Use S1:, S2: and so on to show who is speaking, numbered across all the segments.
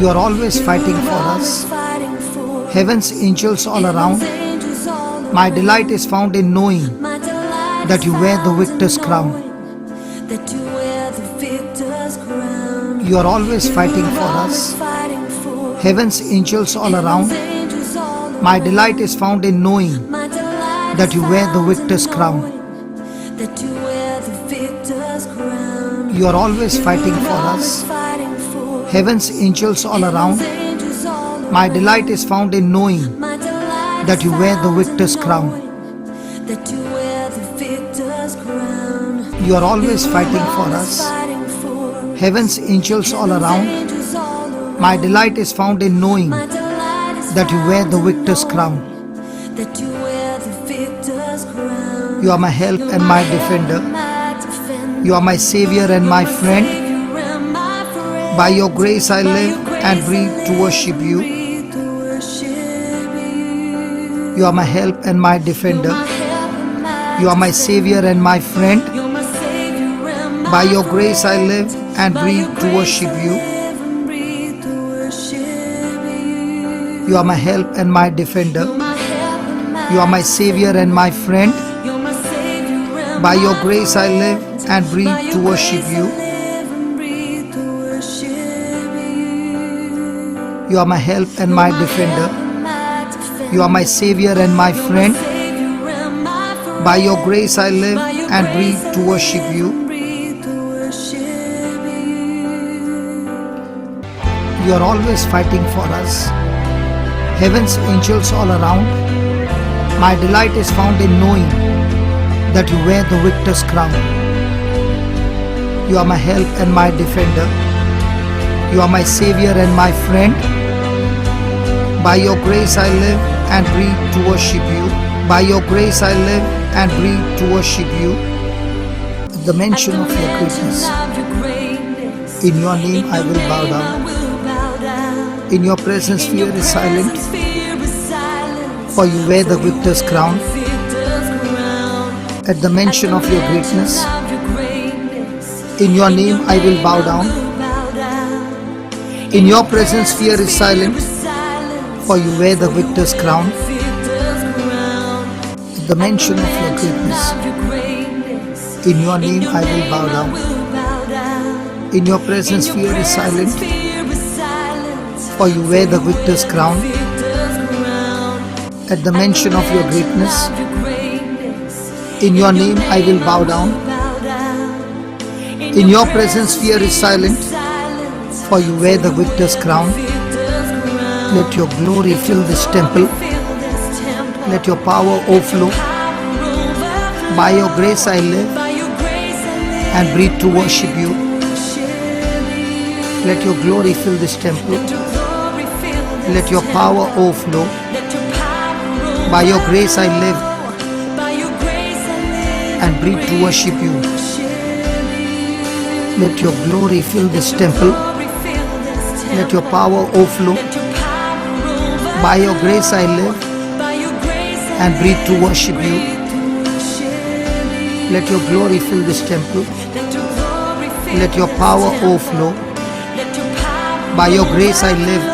S1: You are always fighting for us. Heaven's angels all around. My delight is found in knowing that you wear the victor's crown. You are always fighting for us. Heaven's angels all around. My delight is found in knowing that you wear the victor's crown. You are always fighting for us. Heaven's angels all around. My delight is found in knowing that you wear the victor's crown. You are always fighting for us. Heaven's angels all around. My delight is found in knowing that you wear the victor's crown. You are my help and my defender. You are my savior and my friend. By your grace I live and breathe to worship you. You are my help and my defender. You are my savior and my friend. By your grace I live and breathe to worship you. You are my help and my defender. You are my savior and my friend. By your grace I live and breathe to worship you. You are my help and my defender. You are my savior and my friend. By your grace I live and breathe to worship you. You are always fighting for us. Heaven's angels all around. My delight is found in knowing that you wear the victor's crown. You are my help and my defender. You are my savior and my friend. By your grace I live and breathe to worship you. By your grace I live and breathe to worship you. At the mention of your greatness, in your name I will bow down. In your presence fear is silent, for you wear the victor's crown. At the mention of your greatness, in your name I will bow down. In your presence fear is silent, for you wear the victor's crown. At the mention of your greatness, in your name I will bow down. In your presence fear is silent, for you wear the victor's crown. At the mention of your greatness, in your name I will bow down. In your presence fear is silent, for you wear the victor's crown. Let your glory fill this temple. Let your power overflow. By your grace I live and breathe to worship you. Let your glory fill this temple. Let your power overflow. By your grace I live and breathe to worship you. Let your glory fill this temple. Let your power overflow. By your grace I live and breathe to worship you. Let your glory fill this temple. Let your power overflow. By your grace I live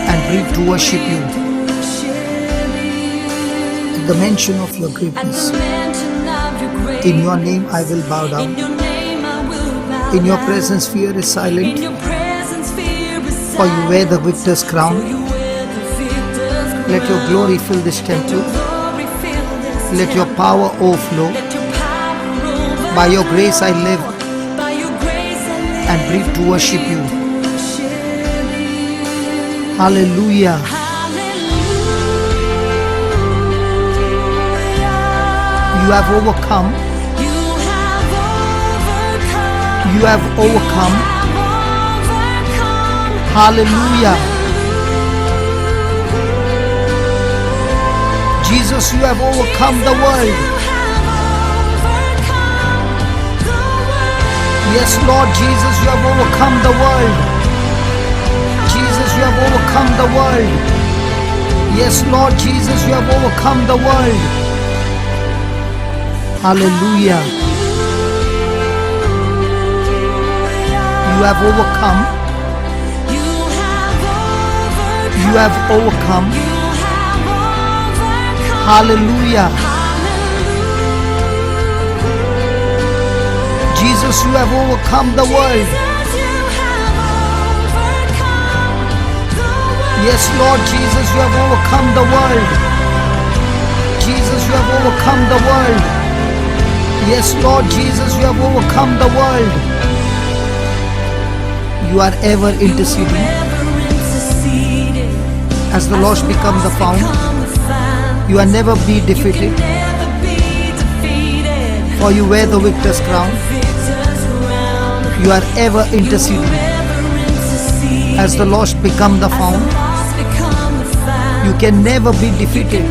S1: and breathe to worship you. At the mention of your greatness, in your name I will bow down. In your presence fear is silent, for you wear the victor's crown. Let your glory fill this temple. Let your power overflow. By your grace I live and breathe to worship you. Hallelujah. You have overcome. You have overcome. Hallelujah. Jesus, you have overcome the world. Yes, Lord Jesus, you have overcome the world. Jesus, you have overcome the world. Yes, Lord Jesus, you have overcome the world. Hallelujah. You have overcome. You have overcome. Hallelujah. Jesus, you have overcome the world. Yes, Lord Jesus, you have overcome the world. Jesus, you have overcome the world. Yes, Lord Jesus, you have overcome the world. You are ever interceding. As the lost become the found, you are never be defeated. For you wear the victor's crown. You are ever interceding. As the lost become the found, you can never be defeated.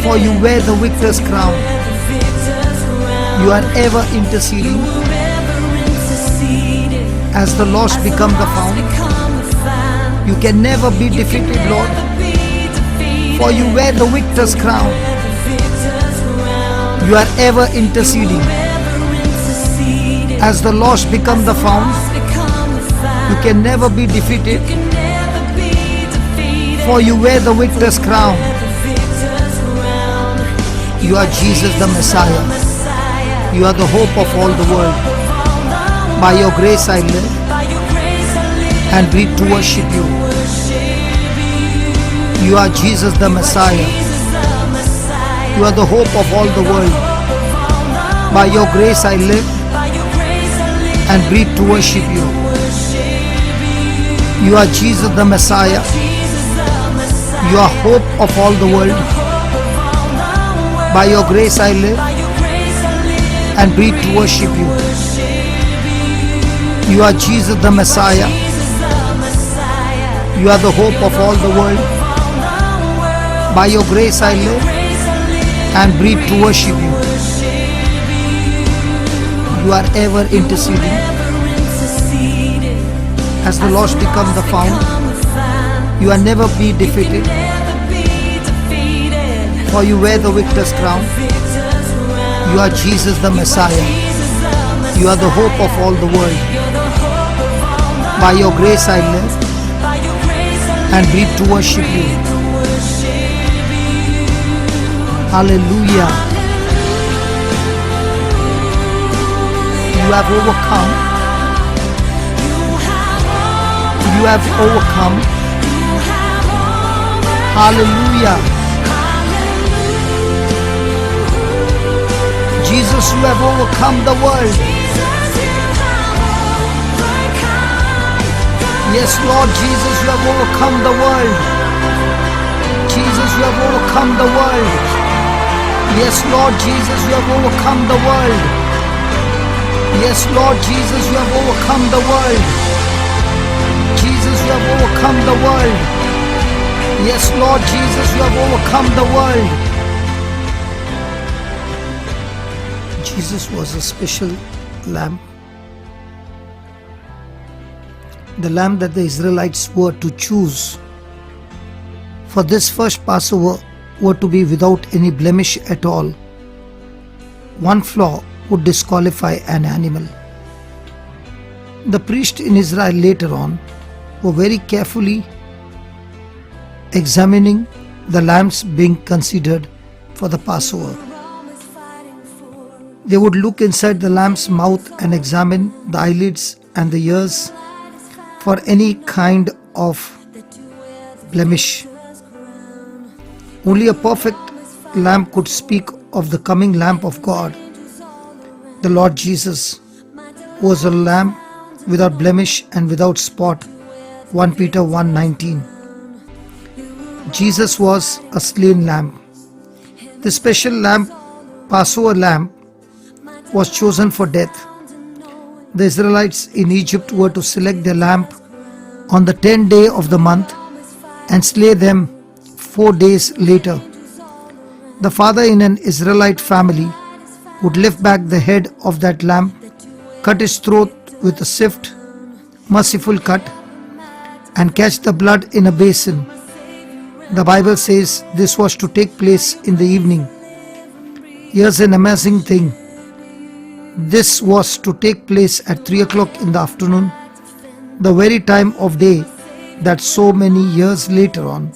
S1: For you wear the victor's crown. You are ever interceding. As the lost become the found, you can never be defeated, Lord. For you wear the victor's crown. You are ever interceding. As the lost become the found, you can never be defeated. For you wear the victor's crown. You are Jesus the Messiah. You are the hope of all the world. By your grace I live and breathe to worship you. You are Jesus the Messiah. You are the hope of all the world. By your grace I live and breathe to worship you. You are Jesus the Messiah. You are hope of all the world. By your grace I live and breathe to worship you. You are Jesus the Messiah. You are the hope of all the world. By your grace I live and breathe to worship you. You are ever interceding. As the lost become the found, you are never be defeated. For you wear the victor's crown. You are Jesus the Messiah. You are the hope of all the world. By your grace I live and breathe to worship you. Hallelujah. You have overcome. You have overcome. Hallelujah. Jesus, you have overcome the world. Yes, Lord Jesus, you have overcome the world. Jesus, you have overcome the world. Yes, Lord Jesus, you have overcome the world. Yes, Lord Jesus, you have overcome the world. Jesus, you have overcome the world. Yes, Lord Jesus, you have overcome the world. Jesus was a special lamb. The lamb that the Israelites were to choose for this first Passover were to be without any blemish at all. One flaw would disqualify an animal. The priests in Israel later on were very carefully examining the lambs being considered for the Passover. They would look inside the lamb's mouth and examine the eyelids and the ears for any kind of blemish. Only a perfect lamb could speak of the coming Lamb of God. The Lord Jesus was a lamb without blemish and without spot. 1 Peter 1:19. Jesus was a slain lamb. The special lamb, Passover lamb, was chosen for death. The Israelites in Egypt were to select their lamb on the 10th day of the month and slay them 4 days later. The father in an Israelite family would lift back the head of that lamb, cut its throat with a swift, merciful cut, and catch the blood in a basin. The Bible says this was to take place in the evening. Here's an amazing thing. This was to take place at 3 o'clock in the afternoon, the very time of day that so many years later on,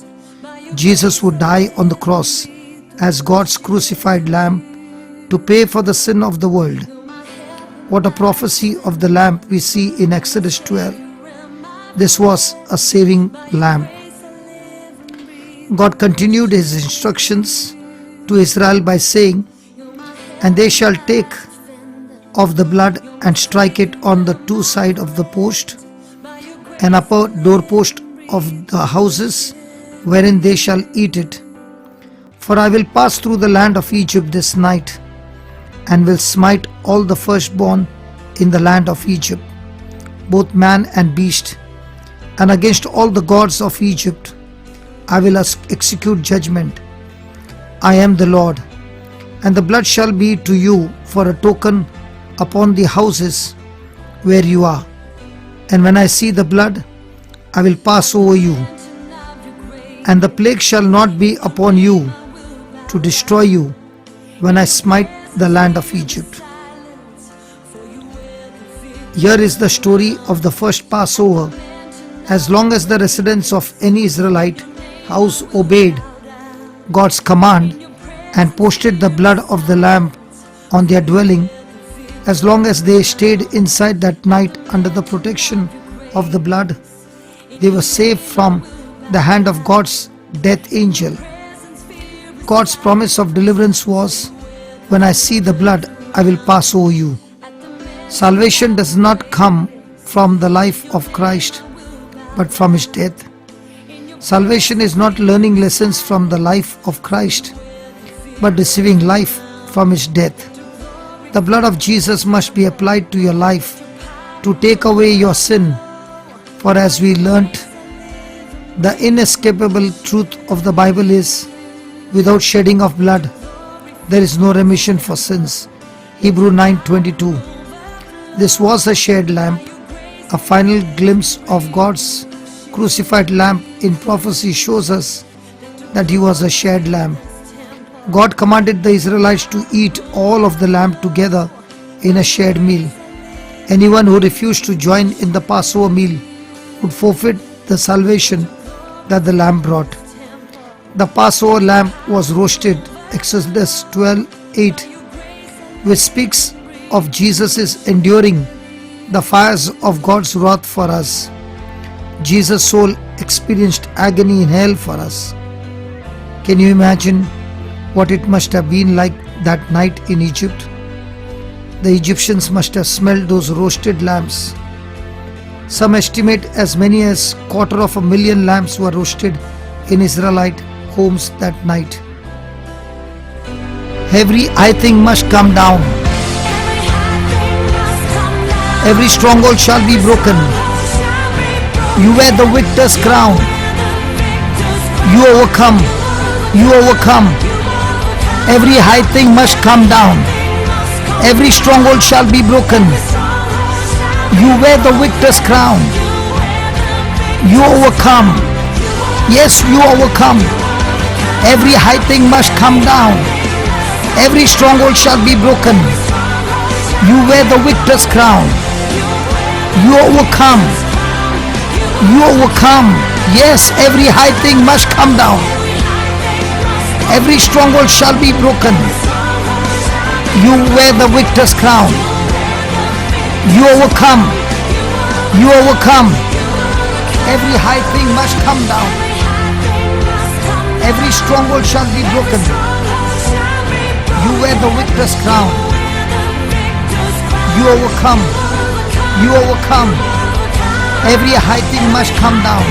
S1: Jesus would die on the cross as God's crucified lamb to pay for the sin of the world. What a prophecy of the lamb we see in Exodus 12. This was a saving lamb. God continued his instructions to Israel by saying, "And they shall take of the blood and strike it on the two sides of the post and upper doorpost of the houses wherein they shall eat it. For I will pass through the land of Egypt this night, and will smite all the firstborn in the land of Egypt, both man and beast, and against all the gods of Egypt I will execute judgment. I am the Lord. And the blood shall be to you for a token upon the houses where you are. And when I see the blood, I will pass over you. And the plague shall not be upon you to destroy you when I smite the land of Egypt." Here is the story of the first Passover. As long as the residents of any Israelite house obeyed God's command and posted the blood of the lamb on their dwelling, as long as they stayed inside that night under the protection of the blood, they were saved from the hand of God's death angel. God's promise of deliverance was, "When I see the blood, I will pass over you." Salvation does not come from the life of Christ, but from his death. Salvation is not learning lessons from the life of Christ, but receiving life from his death. The blood of Jesus must be applied to your life to take away your sin. For as we learnt, the inescapable truth of the Bible is, without shedding of blood, there is no remission for sins. Hebrews 9:22. This was a shed lamb, a final glimpse of God's crucified lamb in prophecy shows us that he was a shed lamb. God commanded the Israelites to eat all of the lamb together in a shared meal. Anyone who refused to join in the Passover meal would forfeit the salvation that the lamb brought. The Passover lamb was roasted, Exodus 12:8, which speaks of Jesus' enduring the fires of God's wrath for us. Jesus' soul experienced agony in hell for us. Can you imagine what it must have been like that night in Egypt? The Egyptians must have smelled those roasted lambs. Some estimate as many as 250,000 lambs were roasted in Israelite homes that night. Every high thing must come down. Every stronghold shall be broken. You wear the victor's crown. You overcome. You overcome. Every high thing must come down. Every stronghold shall be broken. You wear the victor's crown. You overcome. Yes, you overcome. Every high thing must come down. Every stronghold shall be broken. You wear the victor's crown. You overcome. You overcome. Yes, every high thing must come down. Every stronghold shall be broken. You wear the victor's crown. You overcome. You overcome. Every high thing must come down. Every stronghold shall be broken. You wear the victor's crown. You overcome. You overcome. Every high thing must come down.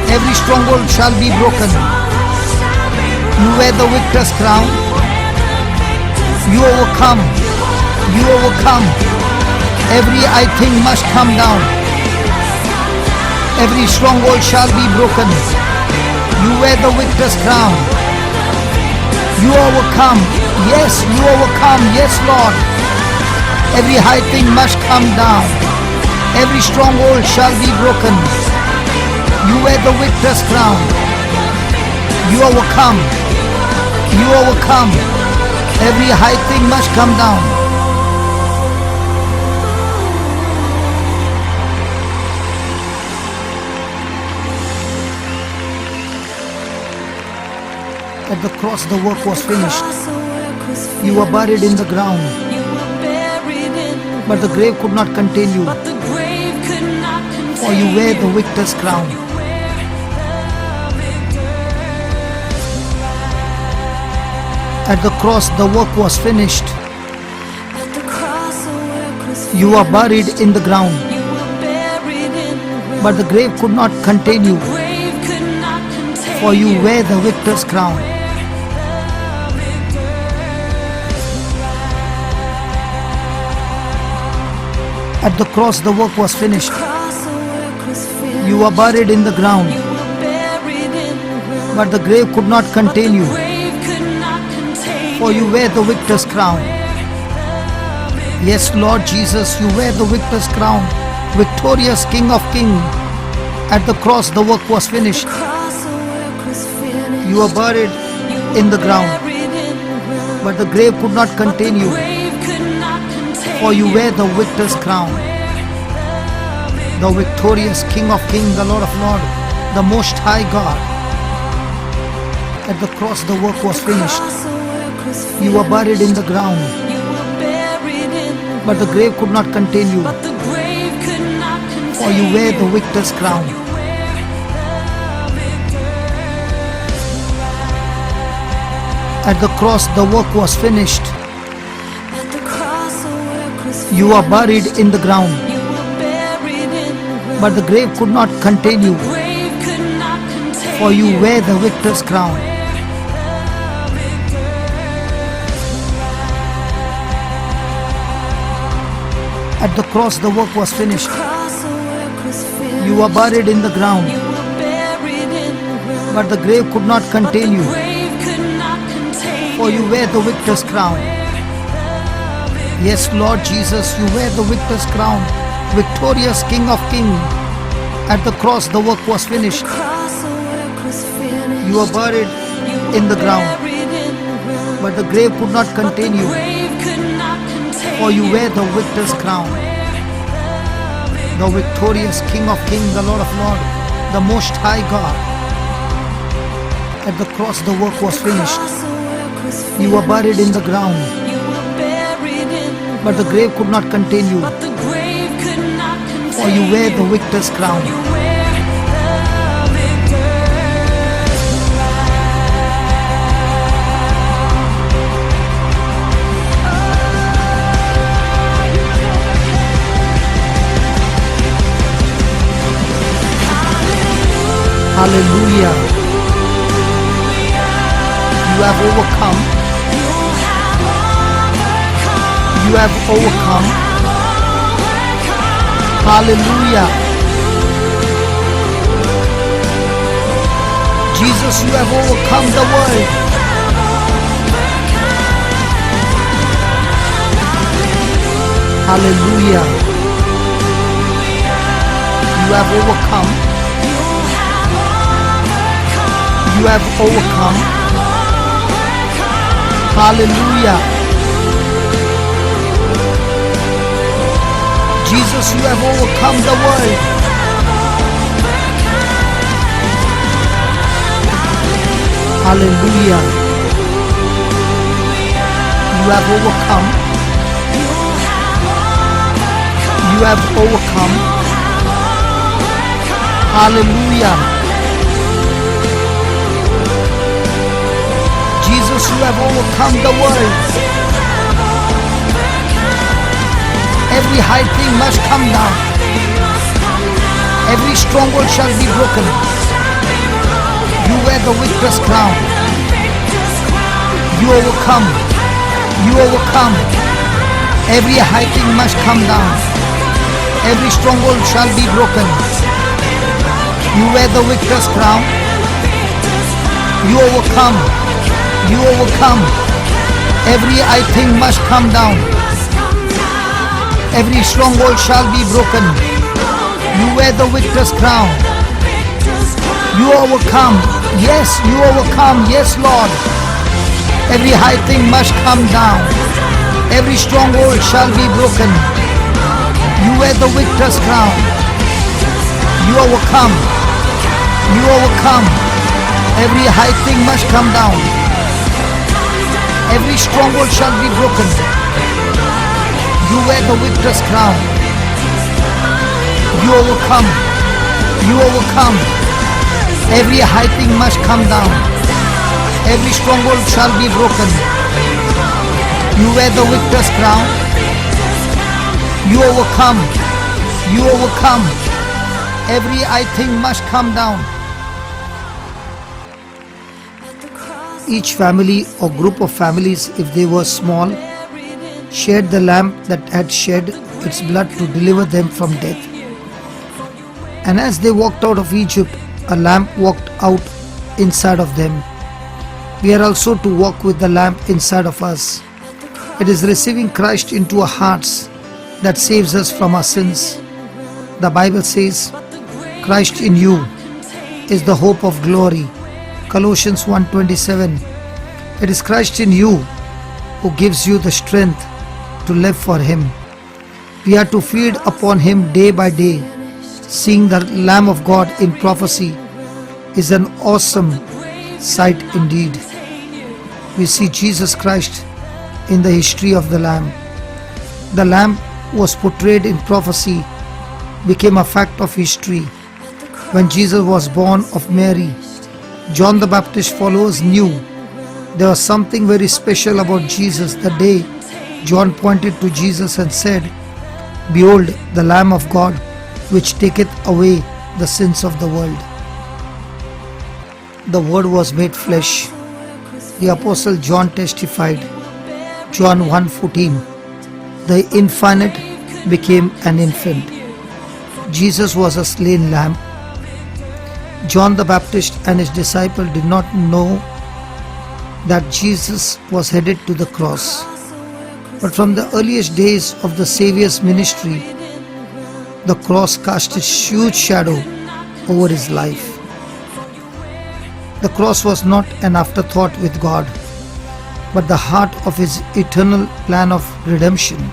S1: Every stronghold shall be broken. You wear the victor's crown. You overcome. You overcome. Every high thing must come down. Every stronghold shall be broken. You wear the victor's crown. You overcome. Yes, you overcome. Yes, Lord. Every high thing must come down. Every stronghold shall be broken. You wear the victor's crown. You overcome. You overcome. Every high thing must come down. At the cross the work was finished. You were buried in the ground, but the grave could not contain you. For you wear the victor's crown. At the cross the work was finished. You were buried in the ground, but the grave could not contain you. For you wear the victor's crown. At the cross the work was finished. You were buried in the ground, but the grave could not contain you. For you wear the victor's crown. Yes, Lord Jesus, you wear the victor's crown, victorious King of Kings. At the cross the work was finished. You were buried in the ground, but the grave could not contain you. For you wear the victor's crown, the victorious King of Kings, the Lord of Lords, the Most High God. At the cross the work was finished. You were buried in the ground, but the grave could not contain you. For you wear the victor's crown. At the cross the work was finished. You were buried in the ground, but the grave could not contain you. For you wear the victor's crown. At the cross the work was finished. You were buried in the ground, but the grave could not contain you. For you wear the victor's crown. Yes, Lord Jesus, you wear the victor's crown, victorious King of Kings. At the cross the work was finished. You were buried in the ground, but the grave could not contain you. For you wear the victor's crown, the victorious King of Kings, the Lord of Lords, the Most High God. At the cross the work was finished. You were buried in the ground, but the grave could not contain you. For you wear the victor's crown. Hallelujah. You have overcome. You have overcome. Hallelujah. Jesus, you have overcome the world. Hallelujah. You have overcome. You have overcome. Hallelujah. Jesus, you have overcome the world. Hallelujah. You have overcome. You have overcome. Hallelujah. Jesus, you have overcome the world. Every high thing must come down. Every stronghold shall be broken. You wear the victor's crown. You overcome. You overcome. Every high thing must come down. Every stronghold shall be broken. You wear the victor's crown. You overcome. You overcome. Every high thing must come down. Every stronghold shall be broken. You wear the victor's crown. You overcome. Yes, you overcome. Yes, Lord. Every high thing must come down. Every stronghold shall be broken. You wear the victor's crown. You overcome. You overcome. Every high thing must come down. Every stronghold shall be broken. You wear the victor's crown. You overcome. You overcome. Every high thing must come down. Every stronghold shall be broken. You wear the victor's crown. You overcome. You overcome. Every high thing must come down. Each family or group of families, if they were small, shared the lamb that had shed its blood to deliver them from death. And as they walked out of Egypt, a lamb walked out inside of them. We are also to walk with the lamb inside of us. It is receiving Christ into our hearts that saves us from our sins. The Bible says, Christ in you is the hope of glory. Colossians 1:27. It is Christ in you who gives you the strength to live for Him. We are to feed upon Him day by day. Seeing the Lamb of God in prophecy is an awesome sight indeed. We see Jesus Christ in the history of the Lamb. The Lamb was portrayed in prophecy, became a fact of history. When Jesus was born of Mary, John the Baptist followers knew there was something very special about Jesus. The day John pointed to Jesus and said, "Behold, the Lamb of God, which taketh away the sins of the world." The Word was made flesh. The Apostle John testified, John 1:14, the infinite became an infant. Jesus was a slain lamb. John the Baptist and his disciple did not know that Jesus was headed to the cross. But from the earliest days of the Savior's ministry, the cross cast a huge shadow over his life. The cross was not an afterthought with God, but the heart of his eternal plan of redemption.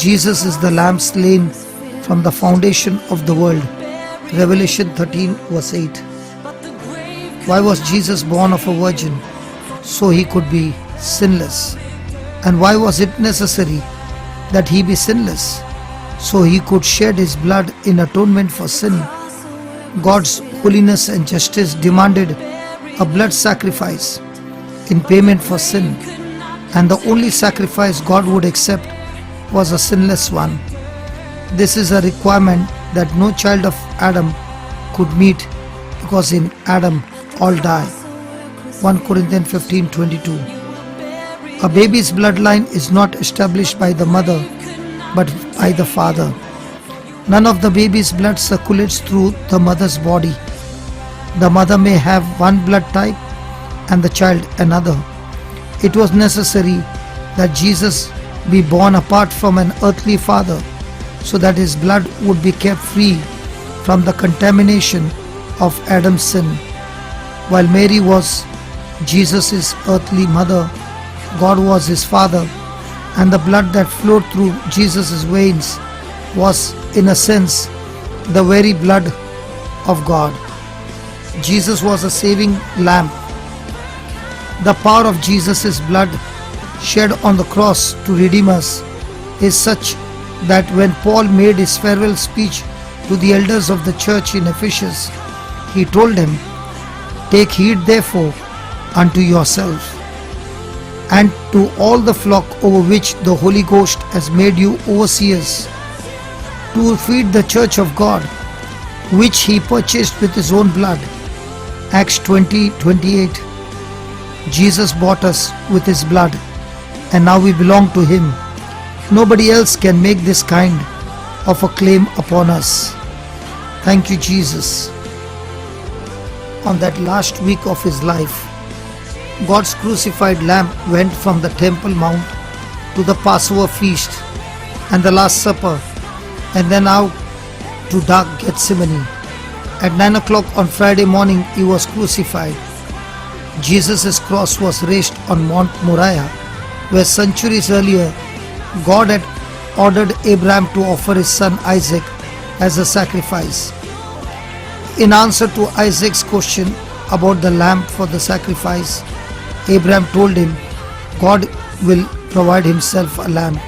S1: Jesus is the Lamb slain from the foundation of the world. Revelation 13 verse 8. Why was Jesus born of a virgin? So he could be sinless. And why was it necessary that he be sinless? So he could shed his blood in atonement for sin. God's holiness and justice demanded a blood sacrifice in payment for sin, and the only sacrifice God would accept was a sinless one. This is a requirement that no child of Adam could meet, because in Adam all die. 1 Corinthians 15:22. A baby's bloodline is not established by the mother but by the father. None of the baby's blood circulates through the mother's body. The mother may have one blood type and the child another. It was necessary that Jesus be born apart from an earthly father, so that his blood would be kept free from the contamination of Adam's sin. While Mary was Jesus' earthly mother, God was his father, and the blood that flowed through Jesus' veins was, in a sense, the very blood of God. Jesus was a saving lamb. The power of Jesus' blood shed on the cross to redeem us is such that when Paul made his farewell speech to the elders of the church in Ephesus, he told them, "Take heed therefore unto yourselves and to all the flock over which the Holy Ghost has made you overseers, to feed the church of God, which he purchased with his own blood." Acts 20:28. Jesus bought us with his blood, and now we belong to him. Nobody else can make this kind of a claim upon us. Thank you, Jesus. On that last week of his life, God's crucified lamb went from the Temple Mount to the Passover feast and the Last Supper, and then out to dark Gethsemane. At 9 o'clock on Friday morning, he was crucified. Jesus' cross was raised on Mount Moriah, where centuries earlier God had ordered Abraham to offer his son Isaac as a sacrifice. In answer to Isaac's question about the lamb for the sacrifice, Abraham told him, God will provide himself a lamb.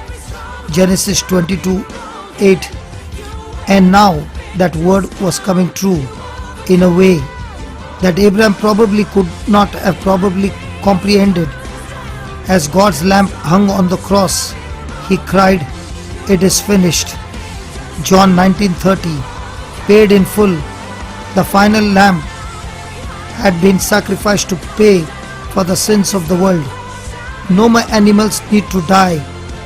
S1: Genesis 22:8. And now that word was coming true in a way that Abraham probably could not have probably comprehended. As God's lamb hung on the cross, he cried, "It is finished." John 19:30. Paid in full. The final lamb had been sacrificed to pay for the sins of the world. No more animals need to die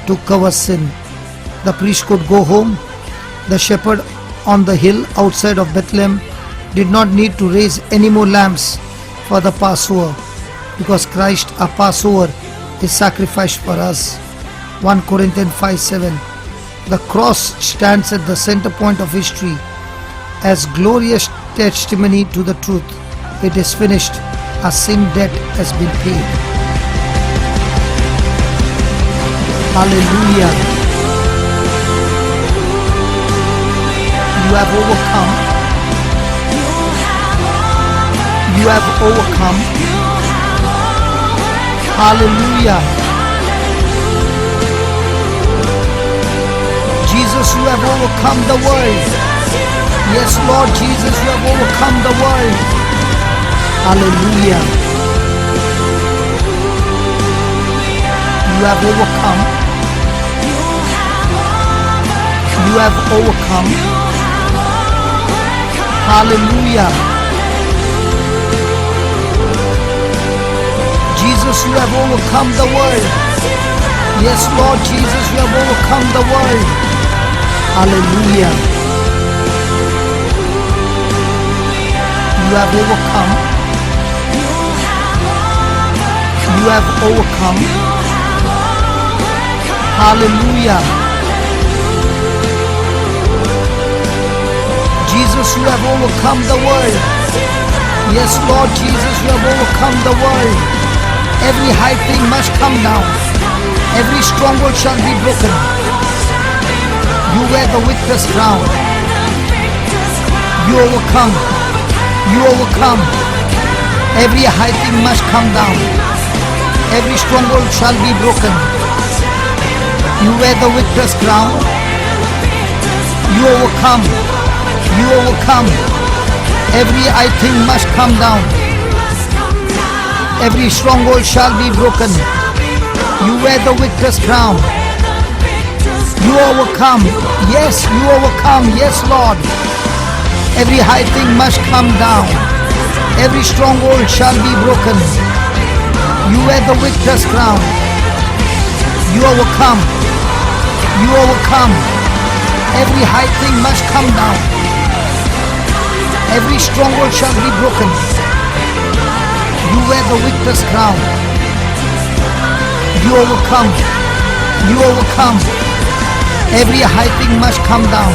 S1: to cover sin. The priest could go home. The shepherd on the hill outside of Bethlehem did not need to raise any more lambs for the Passover, because Christ, our Passover, is sacrificed for us. 1 Corinthians 5:7. The cross stands at the center point of history as glorious testimony to the truth. It is finished. Our sin debt has been paid. Hallelujah. You have overcome. You have overcome. Hallelujah. Jesus, you have overcome the world. Yes, Lord Jesus, you have overcome the world. Hallelujah. You have overcome. You have overcome. Hallelujah. Jesus, you have overcome the world. Yes, Lord Jesus, you have overcome the world. Hallelujah. You have overcome. You have overcome. Hallelujah. Jesus, you have overcome the world. Yes, Lord Jesus, you have overcome the world. Every high thing must come down. Every stronghold shall be broken. You wear the victor's crown. You overcome. You overcome. Every high thing must come down. Every stronghold shall be broken. You wear the victor's crown. You overcome. You overcome. Every high thing must come down. Every stronghold shall be broken. You wear the victor's crown. You overcome. Yes, you overcome. Yes, Lord. Every high thing must come down. Every stronghold shall be broken. You wear the victor's crown. You overcome. You overcome. Every high thing must come down. Every stronghold shall be broken. You wear the victor's crown. You overcome. You overcome. Every high thing must come down.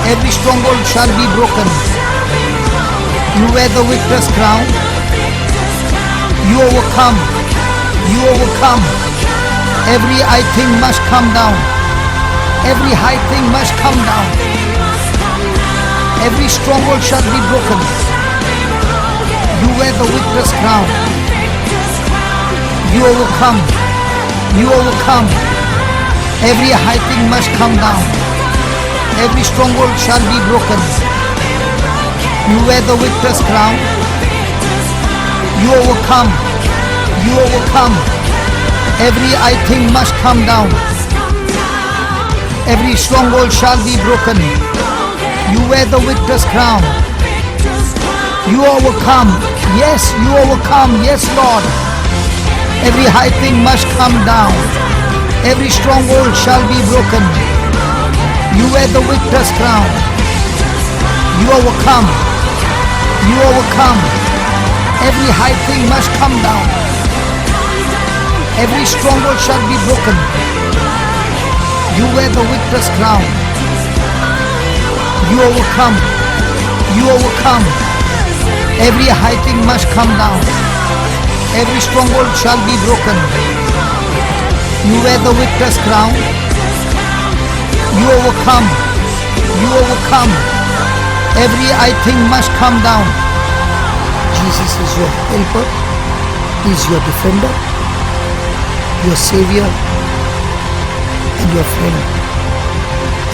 S1: Every stronghold shall be broken. You wear the victor's crown. You overcome. You overcome. Every high thing must come down. Every high thing must come down. Every stronghold shall be broken. You wear the victor's crown. You overcome. You overcome. Every high thing must come down. Every stronghold shall be broken. You wear the victor's crown. You overcome. You overcome. Every high thing must come down. Every stronghold shall be broken. You wear the victor's crown. You overcome. Yes, you overcome. Yes, Lord. Every high thing must come down. Every stronghold shall be broken. You wear the victor's crown. You overcome. You overcome. Every high thing must come down. Every stronghold shall be broken. You wear the victor's crown. You overcome. You overcome. Every high thing must come down. Every stronghold shall be broken. You wear the victor's crown. You overcome. You overcome. Every high thing must come down. Jesus is your helper. He is your defender. your Savior and your friend.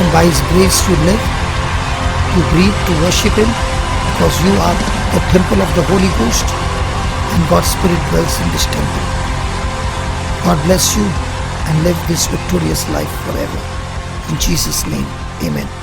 S1: And by His grace you live, you breathe to worship Him, because you are the temple of the Holy Ghost and God's Spirit dwells in this temple. God bless you and live this victorious life forever. In Jesus' name, amen.